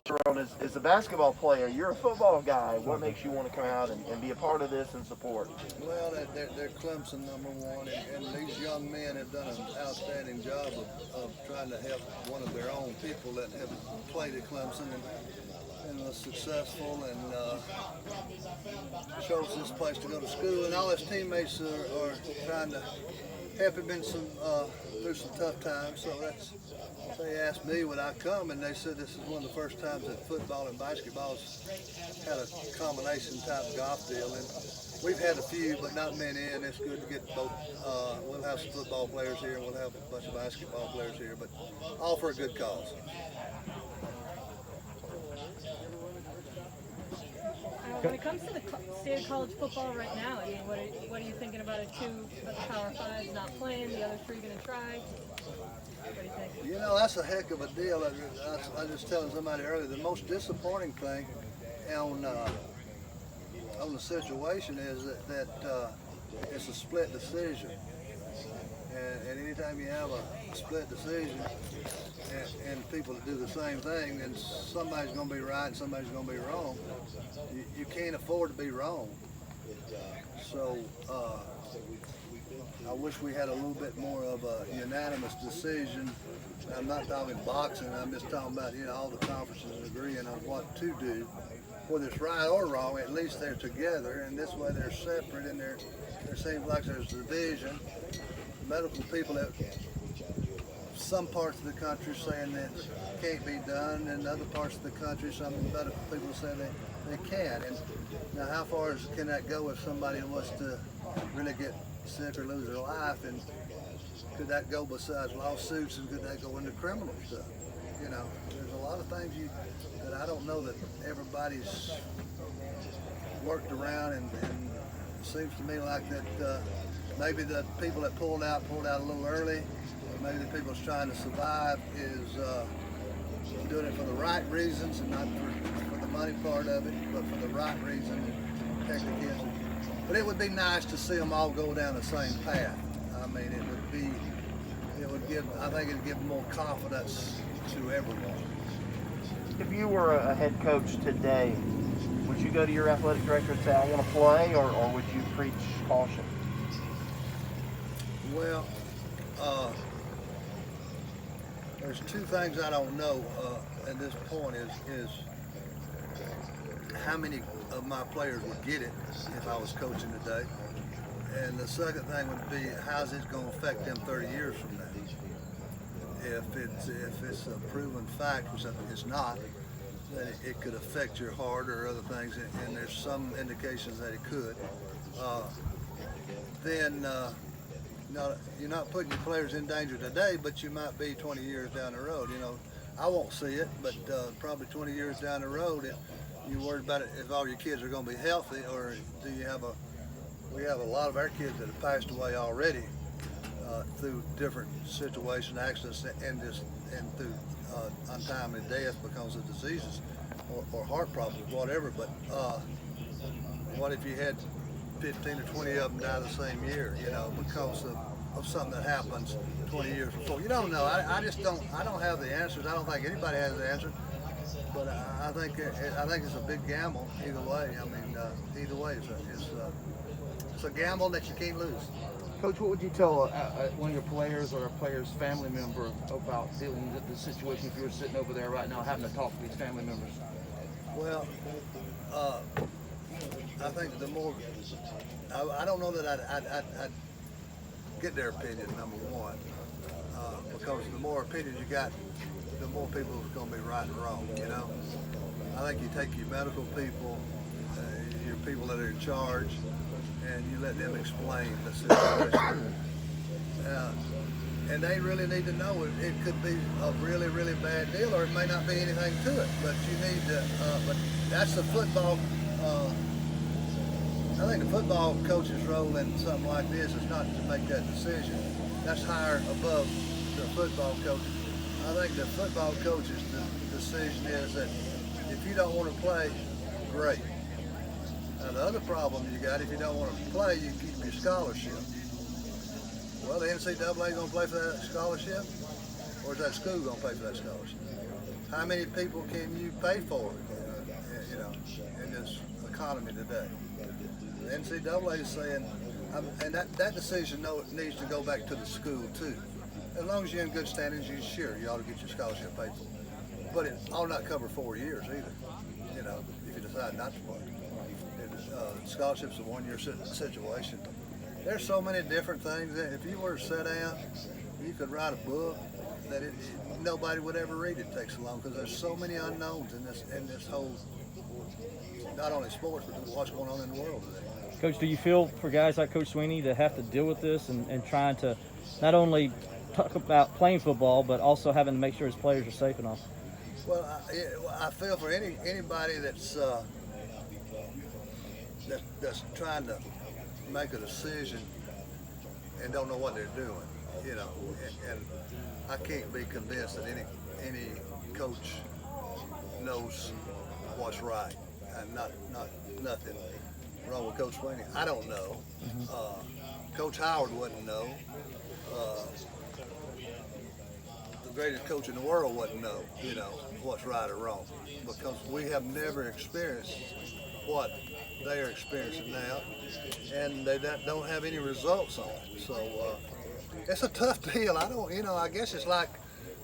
Sharon, is a basketball player. You're a football guy. What makes you want to come out and be a part of this and support? Well, they're Clemson #1, and these young men have done an outstanding job of trying to help one of their own people that have played at Clemson and was successful and chose this place to go to school. And all his teammates are trying to help him in some through some tough times. So they asked me would I come, and they said this is one of the first times that football and basketball's had a combination type golf deal. And we've had a few, but not many, and it's good to get both. We'll have some football players here, and we'll have a bunch of basketball players here, but all for a good cause. When it comes to the state of college football right now, I mean, what are you thinking about it? Two of the Power Fives not playing, the other three going to try? What do you think? You know, that's a heck of a deal. I was just telling somebody earlier, the most disappointing thing on the situation is that it's a split decision. And anytime you have a split decision and people do the same thing, then somebody's going to be right and somebody's going to be wrong. You can't afford to be wrong. So I wish we had a little bit more of a unanimous decision. I'm not talking boxing, I'm just talking about all the conferences agreeing on what to do. Whether it's right or wrong, at least they're together, and this way they're separate, and there seems like there's division. Medical people at some parts of the country saying that can't be done, and other parts of the country, some medical people say they can. And now, how far can that go if somebody wants to really get sick or lose their life? And could that go besides lawsuits, and could that go into criminal stuff? There's a lot of things that I don't know that everybody's worked around, and it seems to me like that maybe the people that pulled out a little early. Maybe the people that's trying to survive is doing it for the right reasons and not for the money part of it, but for the right reason to protect the kids. But it would be nice to see them all go down the same path. I mean, I think it'd give more confidence to everyone. If you were a head coach today, would you go to your athletic director and say, I want to play, or would you preach caution? Well, there's two things I don't know at this point is how many of my players would get it if I was coaching today. And the second thing would be, how's it going to affect them 30 years from now? If it's a proven fact, which it's not, that it could affect your heart or other things, and there's some indications that it could, then you're not putting your players in danger today, but you might be 20 years down the road. I won't see it, but probably 20 years down the road, you worried about it if all your kids are going to be healthy, or do you have we have a lot of our kids that have passed away already through different situations, accidents, and through untimely death because of diseases or heart problems, whatever. But what if you had 15 or 20 of them die the same year, because of something that happens 20 years before? You don't know. I don't have the answers. I don't think anybody has the answer. But I think it's a big gamble either way. I mean, either way, it's a gamble that you can't lose. Coach, what would you tell one of your players or a player's family member about dealing with the situation if you were sitting over there right now having to talk to these family members? Well, I think the more, I don't know that I'd get their opinion, number one, because the more opinions you got, the more people are going to be right and wrong, I think you take your medical people, your people that are in charge, and you let them explain the situation. And they really need to know it could be a really, really bad deal, or it may not be anything to it. But you need to, but that's the football, I think the football coach's role in something like this is not to make that decision. That's higher above the football coach. I think the football coach's decision is that if you don't want to play, great. Now the other problem you got, if you don't want to play, you keep your scholarship. Well, the NCAA going to pay for that scholarship, or is that school going to pay for that scholarship? how many people can you pay for, you know, in this economy today? The NCAA is saying, and that decision needs to go back to the school too. As long as you're in good standings, you ought to get your scholarship paid for. But it ought not cover 4 years either, you know, if you decide not to play. Scholarship's a one-year situation. There's so many different things that if you were to sit down, you could write a book that nobody would ever read. It takes so long because there's so many unknowns in this whole, not only sports, but what's going on in the world today. Coach, do you feel for guys like Coach Swinney that have to deal with this and trying to not only talk about playing football, but also having to make sure his players are safe and all? Well, I feel for anybody that's trying to make a decision and don't know what they're doing, you know. And I can't be convinced that any coach knows what's right. And nothing wrong with Coach Swinney. I don't know. Coach Howard wouldn't know. The greatest coach in the world wouldn't know, you know, what's right or wrong, because we have never experienced what they are experiencing now, and they don't have any results on it. So it's a tough deal. I guess it's like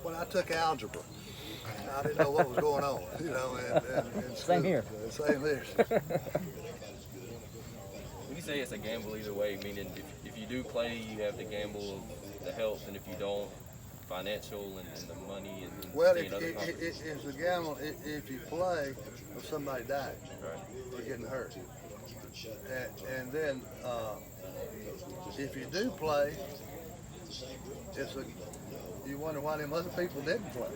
when I took algebra. I didn't know what was going on, you know. And Same here. Same here. You say it's a gamble either way, meaning if you do play, you have the gamble of the health, and if you don't, financial and the money and well, seeing other conferences. it's a gamble if you play or somebody dies or getting hurt. And then if you do play, you wonder why them other people didn't play.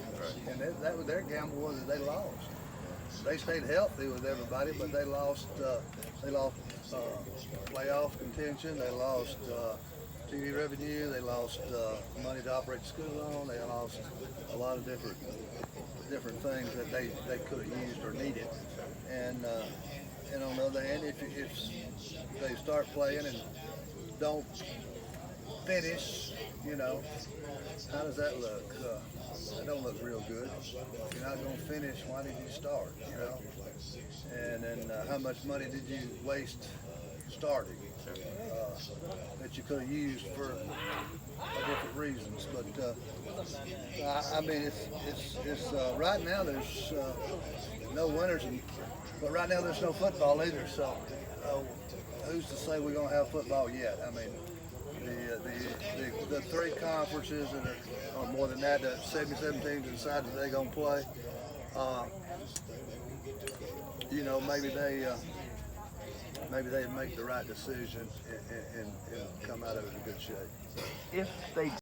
And that was their gamble, was that they lost. They stayed healthy with everybody, but they lost playoff contention. They lost TV revenue. They lost money to operate the school on. They lost a lot of different things that they could have used or needed. And on the other hand, if they start playing and don't finish, you know, how does that look? That don't look real good. If you're not going to finish, why did you start, you know? And then how much money did you waste starting that you could have used for different reasons? But I mean, it's right now there's no winners, but right now there's no football either. So who's to say we're going to have football yet? I mean, the three conferences that or more than that, the 77 teams decide that they're going to play. You know, maybe they make the right decision and come out of it in good shape. If they